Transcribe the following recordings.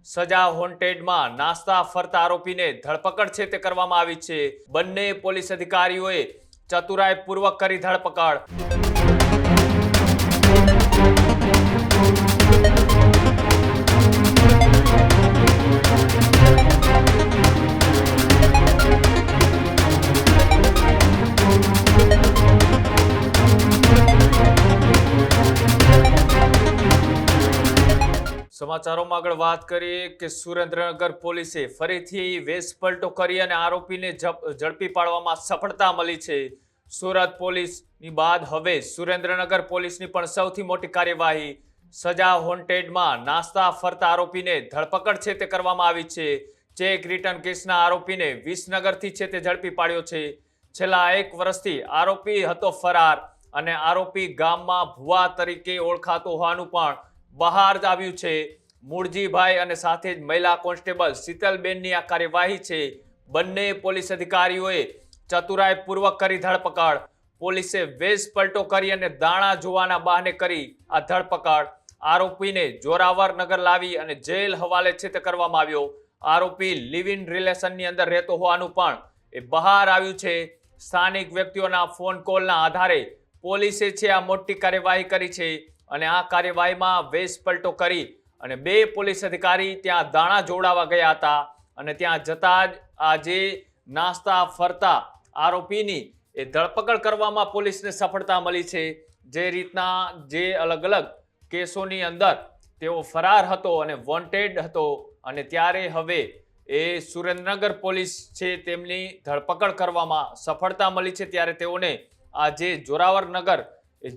સજા વોન્ટેડમાં નાસ્તા ફરતા આરોપીને ધરપકડ છે તે કરવામાં આવી છે। બંને પોલીસ અધિકારીઓએ ચતુરાઈપૂર્વક કરી ધરપકડ। સમાચારોમાં આગળ વાત કરીએ કે સુરેન્દ્રનગર પોલીસે ફરીથી વેશ પલટો કરી અને આરોપીને ઝડપી પાડવામાં સફળતા મળી છે। સુરત પોલીસની બાદ હવે સુરેન્દ્રનગર પોલીસની પણ સૌથી મોટી કાર્યવાહી સજા વોન્ટેડમાં નાસ્તા ફરતા આરોપીને ધરપકડ છે તે કરવામાં આવી છે। ચેક રિટર્ન કેસના આરોપીને વિસનગરથી છે તે ઝડપી પાડ્યો છે। છેલ્લા 1 વર્ષથી આરોપી હતો ફરાર અને આરોપી ગામમાં ભુવા તરીકે ઓળખાતો હોવાનું પણ બહાર આવ્યું છે। મૂળજીભાઈ અને સાથે જ મહિલા કોન્સ્ટેબલ શીતલબેનની આ કાર્યવાહી છે। બંને પોલીસ અધિકારીઓએ ચતુરાઈપૂર્વક કરી ધરપકડ। પોલીસે વેશ પલટો કરી અને દાણા જોવાના બહાને કરી આ ધરપકડ। આરોપીને જોરાવરનગર લાવી અને જેલ હવાલે છે તે કરવામાં આવ્યો। આરોપી લિવ ઇન રિલેશનની અંદર રહેતો હોવાનું પણ એ બહાર આવ્યું છે। સ્થાનિક વ્યક્તિઓના ફોન કોલના આધારે પોલીસે છે આ મોટી કાર્યવાહી કરી છે અને આ કાર્યવાહીમાં વેશ પલટો કરી અને 2 પોલીસ અધિકારી ત્યાં દાણા જોડાવા ગયા હતા અને ત્યાં જતા જ આ જે નાસ્તા ફરતા આરોપીની એ ધરપકડ કરવામાં પોલીસને સફળતા મળી છે। જે રીતના જે અલગ અલગ કેસોની અંદર તેઓ ફરાર હતો અને વોન્ટેડ હતો અને ત્યારે હવે એ સુરેન્દ્રનગર પોલીસ છે તેમની ધરપકડ કરવામાં સફળતા મળી છે ત્યારે તેઓને આ જે જોરાવરનગર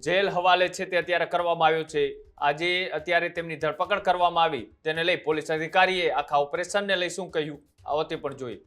જેલ હવાલે છે તે અત્યારે કરવામાં આવ્યો છે। આજે અત્યારે તેમની ધરપકડ કરવામાં આવી તેને લઈ પોલીસ અધિકારીએ આખા ઓપરેશનને લઈ શું કહ્યું આવો તે પણ જોઈએ।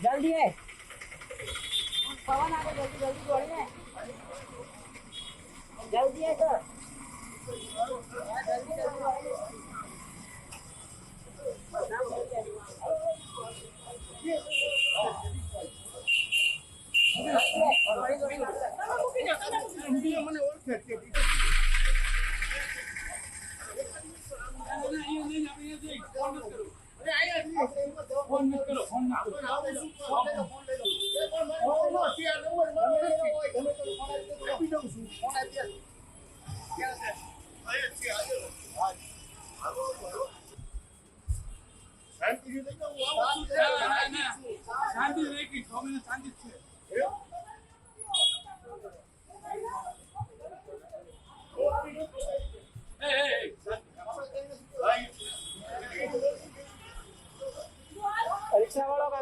जल्दी है पवन आगे जल्दी जल्दी दौड़िए जल्दी है सर जल्दी जल्दी परीक्षा वालों का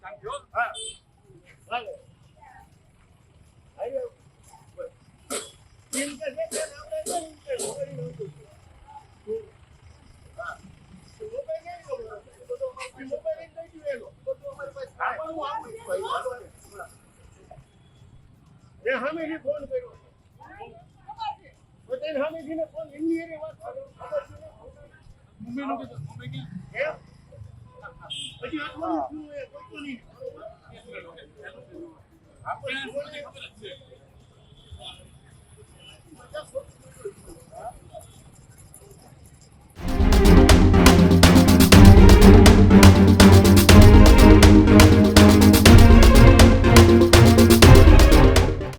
હા હાલો આયો કેમ કે છે કે આપણે કેમ કે કરી દઉં છું હા મોબાઈલ નહીં લો મોબાઈલ નહીં જોયેલો બધું અમારી પાસે આપવાનું આપું એ હમેથી ફોન કર્યો બધાને હમેથીને ફોન ઇન્ડિયરની વાત કરો ખબર છે ને મુંબઈનું કે મુંબઈ કે પછી અઠવાડિયું શું એ કોઈ તો નહીં આપણે